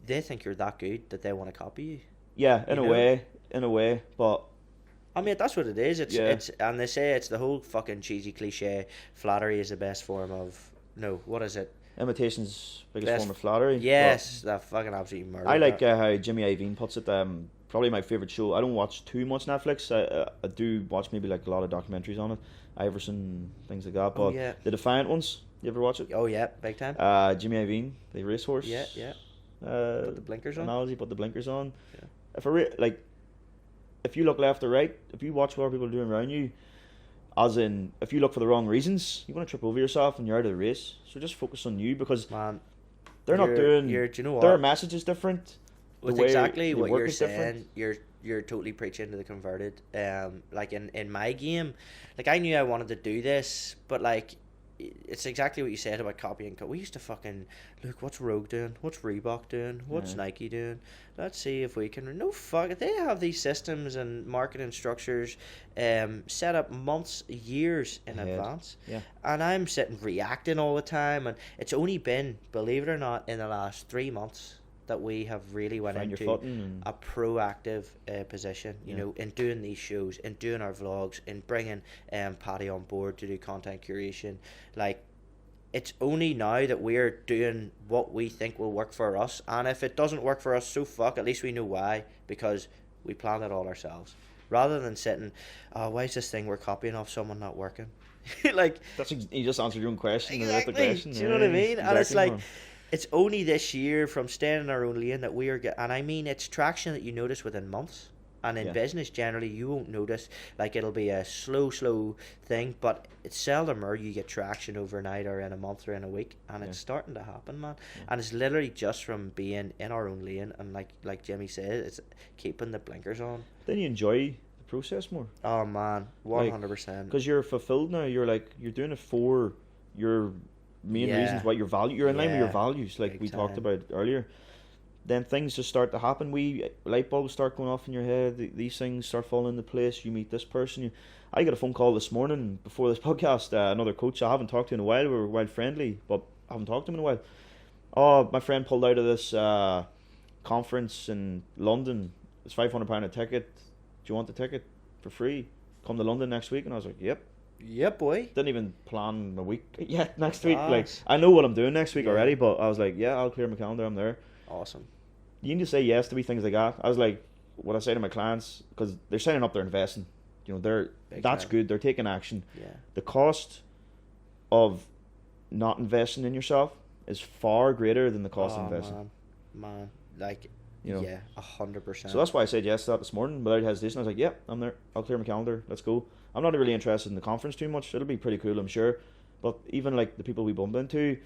they think you're that good that they want to copy you. Yeah, in a way, but I mean that's what it is. It's and they say it's the whole fucking cheesy cliche. Flattery is the best form of what is it? Imitation's biggest form of flattery. Yes, that fucking absolutely murder. I like how Jimmy Iovine puts it. Probably my favorite show. I don't watch too much Netflix. I do watch maybe like a lot of documentaries on it, Iverson, things like that. But the Defiant ones, you ever watch it? Oh yeah, big time. Jimmy Iovine, the racehorse. Yeah. Put the blinkers on. Analogy, put the blinkers on. Yeah. If you look left or right, if you watch what people are doing around you, as in if you look for the wrong reasons, you're going to trip over yourself and you're out of the race. So just focus on you because they're not doing. Do you know what? Their message is different. With exactly what you're saying, you're totally preaching to the converted. Like in my game, like I knew I wanted to do this, but like it's exactly what you said about copy and cut. We used to fucking look, what's Rogue doing? What's Reebok doing? What's Nike doing? Let's see if we can. No fuck. They have these systems and marketing structures, set up months, years in advance. Yeah. And I'm sitting reacting all the time, and it's only been, believe it or not, in the last 3 months that we have really went into a proactive position, you know, in doing these shows, in doing our vlogs, in bringing Paddy on board to do content curation. Like, it's only now that we're doing what we think will work for us, and if it doesn't work for us, so fuck, at least we know why, because we planned it all ourselves. rather than sitting, oh, why is this thing we're copying off someone not working? Like, you just answered your own question. exactly. The question. Do you know what I mean? Exactly, And it's like, man. it's only this year from staying in our own lane that we are getting, and I mean, it's traction that you notice within months. And in business, generally, you won't notice. Like, it'll be a slow thing, but it's seldomer you get traction overnight or in a month or in a week, and it's starting to happen, man. And it's literally just from being in our own lane, and like Jimmy said, it's keeping the blinkers on. Then you enjoy the process more. Oh man, 100%. Because you're fulfilled now. You're doing it for your main reasons why you're in line with your values, like we talked about earlier. Then things just start to happen. Light bulbs start going off in your head. These things start falling into place. You meet this person. I got a phone call this morning before this podcast. Another coach I haven't talked to in a while. We were wild friendly, but I haven't talked to him in a while. Oh, my friend pulled out of this conference in London. It's £500 a ticket. Do you want the ticket for free? Come to London next week. And I was like, yep. Yep, boy. Didn't even plan a week yet next week. Like, I know what I'm doing next week already, but I was like, yeah, I'll clear my calendar. I'm there. Awesome. You need to say yes to be things like that. I was like, what I say to my clients, because they're signing up, they're investing. That's good. They're taking action. Yeah. The cost of not investing in yourself is far greater than the cost of investing. Man, like, yeah, 100%. So that's why I said yes to that this morning without hesitation. I was like, yeah, I'm there. I'll clear my calendar. Let's go. I'm not really interested in the conference too much. It'll be pretty cool, I'm sure. But even like the people we bump into,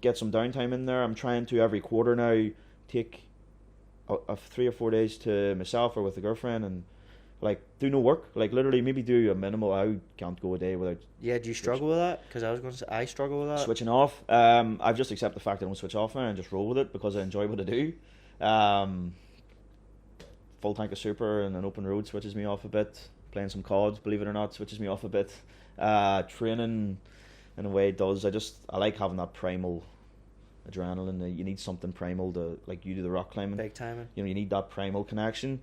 get some downtime in there. I'm trying to every quarter now take a 3 or 4 days to myself or with a girlfriend and like do no work. Like literally maybe do a minimal. I can't go a day without. Yeah, do you struggle with that? Because I was going to say I struggle with that. Switching off. I've just accepted the fact that I don't switch off now and just roll with it because I enjoy what I do. Full tank of super and an open road switches me off a bit. Playing some COD, believe it or not, switches me off a bit. Training in a way does. I like having that primal adrenaline. You need something primal to, like you do the rock climbing. Big timing. You need that primal connection.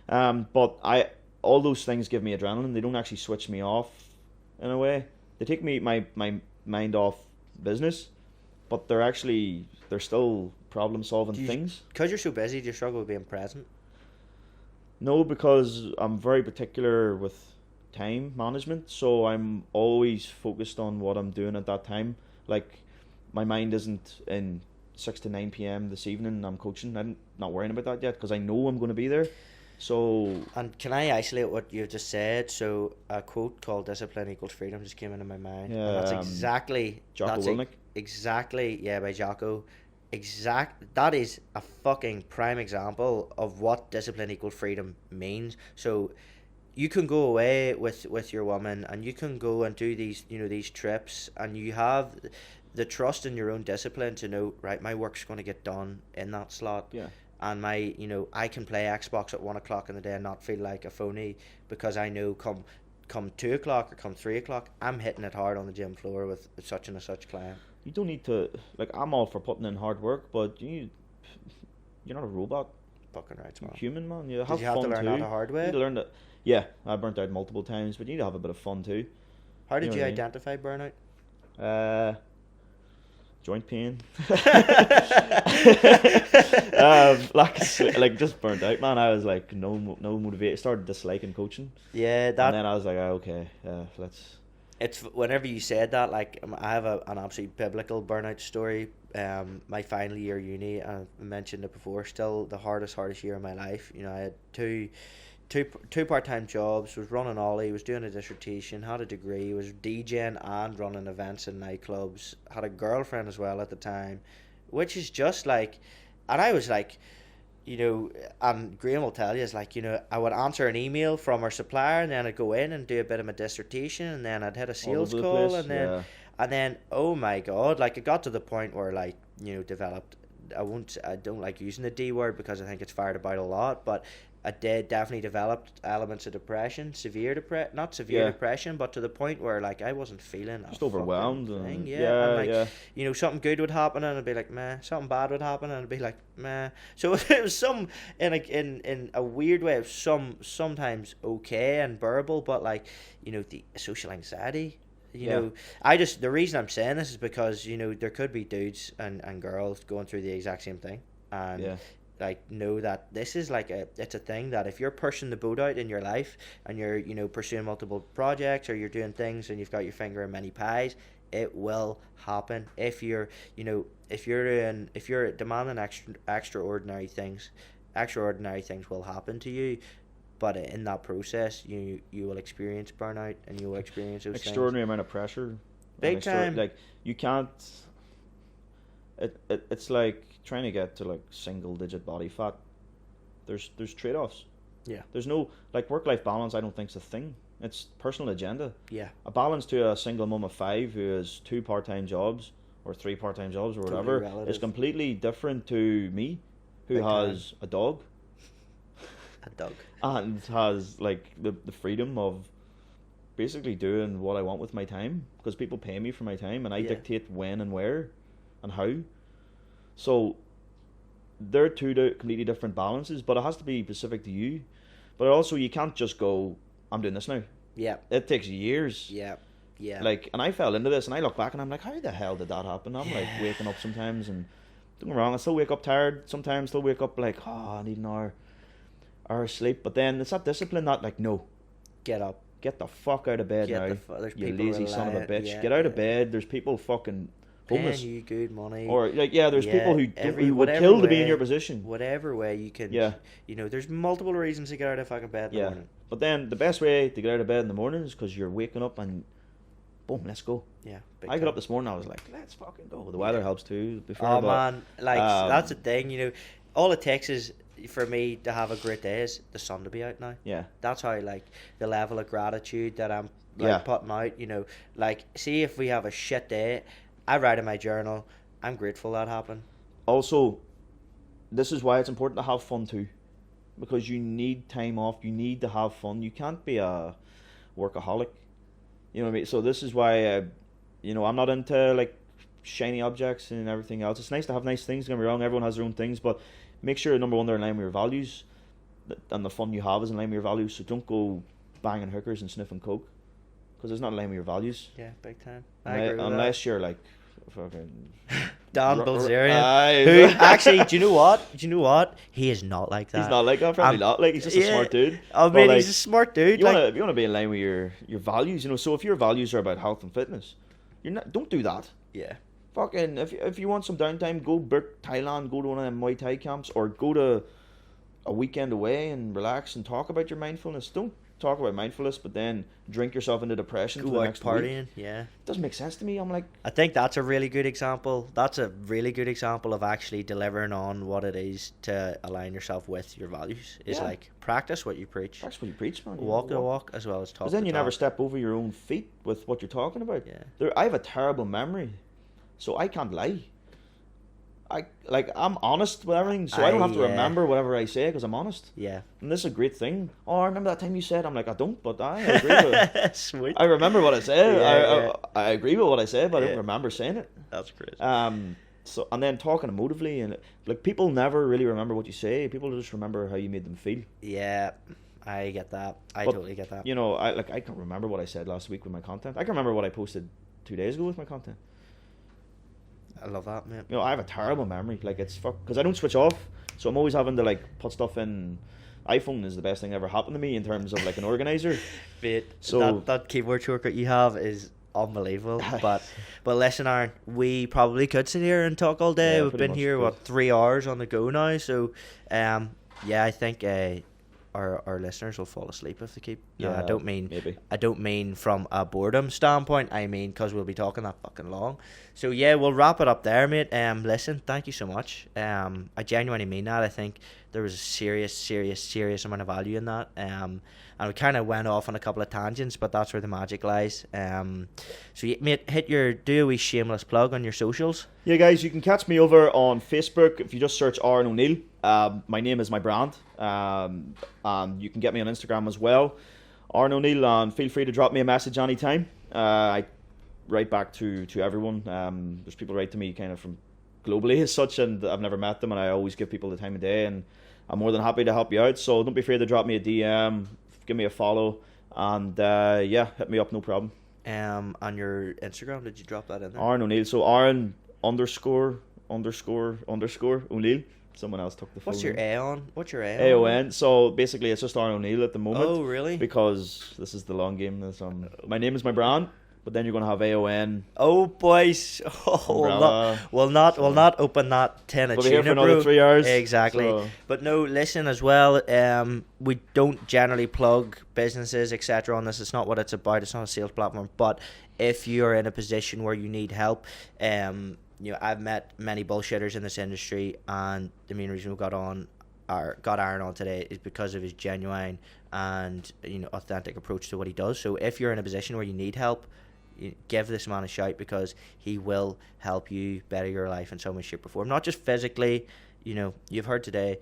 But all those things give me adrenaline. They don't actually switch me off in a way. They take my mind off business, but they're still problem solving things. Because you're so busy, do you struggle with being present? No, because I'm very particular with time management, so I'm always focused on what I'm doing at that time. Like, my mind isn't in 6 to 9 p.m. this evening, I'm coaching. I'm not worrying about that yet, because I know I'm going to be there. So... And can I isolate what you've just said? So, a quote called "Discipline equals freedom" just came into my mind. Yeah, and that's exactly... Jocko Willink. Exactly, yeah, by Jocko. That is a fucking prime example of what discipline equal freedom means. So you can go away with your woman and you can go and do these trips, and you have the trust in your own discipline to know, right, my work's going to get done in that slot. Yeah. And I can play Xbox at 1 o'clock in the day and not feel like a phony, because I know come 2 o'clock or come 3 o'clock, I'm hitting it hard on the gym floor with such and a such client. You don't need to, like, I'm all for putting in hard work, but you're not a robot. Fucking right, man. You're human, man. You Did have you have fun to learn too. that the hard way? You need to learn that. Yeah, I burnt out multiple times, but you need to have a bit of fun too. How did you identify burnout? Joint pain. Like just burnt out, man. I was like no motivation. Started disliking coaching. Yeah, and then I was like, okay, let's. It's whenever you said that, like, I have an absolute biblical burnout story. My final year uni, I mentioned it before, still the hardest year of my life. I had two part-time jobs, was running OLY, was doing a dissertation, had a degree, was DJing and running events in nightclubs, had a girlfriend as well at the time, which is just like, and I was like, and Graham will tell you, is like, I would answer an email from our supplier, and then I'd go in and do a bit of my dissertation, and then I'd hit a sales call, and then oh my god, like, it got to the point where, like, developed, I don't like using the D word because I think it's fired about a lot, but I definitely developed elements of depression, not severe depression, but to the point where, like, I wasn't feeling just overwhelmed. And like, something good would happen and I'd be like, meh. Something bad would happen and I'd be like, meh. So it was in a weird way, sometimes okay and bearable, but like, the social anxiety. The reason I'm saying this is because there could be dudes and girls going through the exact same thing, and like know that this is like it's a thing that if you're pushing the boat out in your life and you're, you know, pursuing multiple projects or you're doing things and you've got your finger in many pies, it will happen. If you're, you know, if you're demanding extraordinary things will happen to you. But in that process, you will experience burnout and you will experience those extraordinary amount of pressure. Big time. Like you can't. It's like trying to get to like single digit body fat. There's trade offs. Yeah. There's no like work-life balance. I don't think is a thing. It's personal agenda. Yeah. A balance to a single mum of 5 who has 2 part-time jobs or 3 part-time jobs or whatever is completely different to me, who Big has time. a dog. A dog. And has like the freedom of basically doing what I want with my time, because people pay me for my time and I dictate when and where and how. So they're two completely different balances, but it has to be specific to you. But also you can't just go, I'm doing this now. Yeah. It takes years. Yeah. Yeah. Like, and I fell into this and I look back and I'm like, how the hell did that happen? I'm like waking up sometimes and don't get me wrong, I still wake up tired, sometimes still wake up like, I need an hour of sleep. But then it's that discipline that like, no. Get up. Get the fuck out of bed now. You lazy son of a bitch. Yeah, get out of bed. There's people fucking homeless. Paying you good money. Or like, there's people who would whatever kill to way, be in your position. Whatever way you can. Yeah. You know, there's multiple reasons to get out of fucking bed in the morning. But then the best way to get out of bed in the morning is because you're waking up and boom, let's go. Yeah. I got up this morning, I was like, let's fucking go. The weather helps too. Man, like that's the thing, you know. All it takes is for me to have a great day is the sun to be out now. Yeah. That's how like the level of gratitude that I'm like putting out, you know. Like, see if we have a shit day, I write in my journal, I'm grateful that happened. Also, this is why it's important to have fun too. Because you need time off, you need to have fun. You can't be a workaholic. You know what I mean? So this is why you know, I'm not into like shiny objects and everything else. It's nice to have nice things, don't get me wrong, everyone has their own things, but make sure, number one, they're in line with your values, and the fun you have is in line with your values. So don't go banging hookers and sniffing coke, because it's not in line with your values. Yeah, big time. I agree with unless you're like fucking Dan Bilzerian, who actually, do you know what? He is not like that. He's not like that. Probably not. Like, he's just a smart dude. I mean, he's a smart dude. You want to be in line with your values, you know. So if your values are about health and fitness, don't do that. Yeah. Fucking, if you want some downtime, go Thailand, go to one of them Muay Thai camps, or go to a weekend away and relax and talk about your mindfulness. Don't talk about mindfulness, but then drink yourself into depression for the next partying week. Yeah, it doesn't make sense to me. I'm like, I think that's a really good example. That's a really good example of actually delivering on what it is to align yourself with your values. Is like practice what you preach. Practice what you preach, man. Walk the walk as well as talk. Because then you never step over your own feet with what you're talking about. Yeah, I have a terrible memory, so I can't lie. I'm honest with everything, so I don't have to remember whatever I say because I'm honest. Yeah. And this is a great thing. Oh, I remember that time you said. I'm like, I don't, but I agree with it. Sweet. I remember what I said. I agree with what I said, but I don't remember saying it. That's crazy. So, and then talking emotively, and like, people never really remember what you say. People just remember how you made them feel. Yeah, I get that. I totally get that. You know, I can't remember what I said last week with my content. I can remember what I posted 2 days ago with my content. I love that, man. You know, I have a terrible memory. Like, it's because I don't switch off, so I'm always having to like put stuff in. iPhone is the best thing that ever happened to me in terms of like an organizer. Mate, so that keyboard shortcut you have is unbelievable. but listen, Aaron, we probably could sit here and talk all day. We've been here 3 hours on the go now. So I think our listeners will fall asleep if they keep. I don't mean from a boredom standpoint. I mean because we'll be talking that fucking long. So we'll wrap it up there, mate. Listen, thank you so much. I genuinely mean that. I think there was a serious amount of value in that. And we kind of went off on a couple of tangents, but that's where the magic lies. So mate, do a wee shameless plug on your socials. Yeah, guys, you can catch me over on Facebook if you just search Aaron O'Neill. My name is my brand. And you can get me on Instagram as well, Aaron O'Neill, and feel free to drop me a message anytime. I write back to everyone. There's people write to me kind of from globally as such, and I've never met them, and I always give people the time of day, and I'm more than happy to help you out. So don't be afraid to drop me a DM, give me a follow, and hit me up, no problem. On your Instagram, did you drop that in there? Aaron O'Neill. So Aaron ___ O'Neill. Someone else took the phone. What's your Aon? What's your Aon? AON. So basically, it's just Aaron O'Neill at the moment. Oh, really? Because this is the long game. My name is my brand, but then you're going to have AON. Oh, boys. Oh, we'll not open that tin of we'll be here for another 3 hours. Exactly. So. But no, listen as well. We don't generally plug businesses, etc. on this. It's not what it's about. It's not a sales platform. But if you're in a position where you need help, I've met many bullshitters in this industry, and the main reason we got Aaron on today is because of his genuine and authentic approach to what he does. So if you're in a position where you need help, give this man a shout, because he will help you better your life in some way, shape or form. Not just physically, you've heard today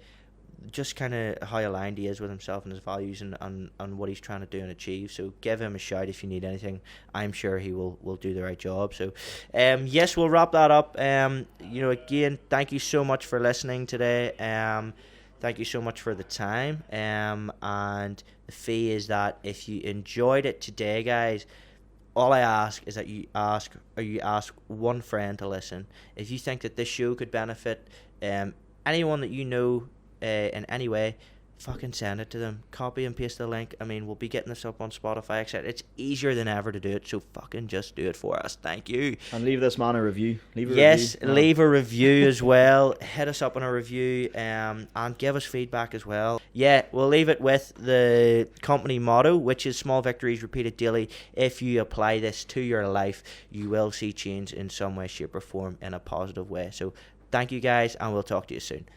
just kind of how aligned he is with himself and his values and what he's trying to do and achieve. So give him a shout if you need anything. I'm sure he will do the right job. So yes, we'll wrap that up. Again, thank you so much for listening today. Thank you so much for the time. And the fee is that if you enjoyed it today, guys, all I ask is that you ask one friend to listen. If you think that this show could benefit anyone that you know in any way, fucking send it to them. Copy and paste the link. I mean, we'll be getting this up on Spotify, etc. It's easier than ever to do it, so fucking just do it for us. Thank you. And leave this man a review. Leave a review as well. Hit us up on a review and give us feedback as well. Yeah, we'll leave it with the company motto, which is small victories repeated daily. If you apply this to your life, you will see change in some way, shape or form in a positive way. So thank you guys, and we'll talk to you soon.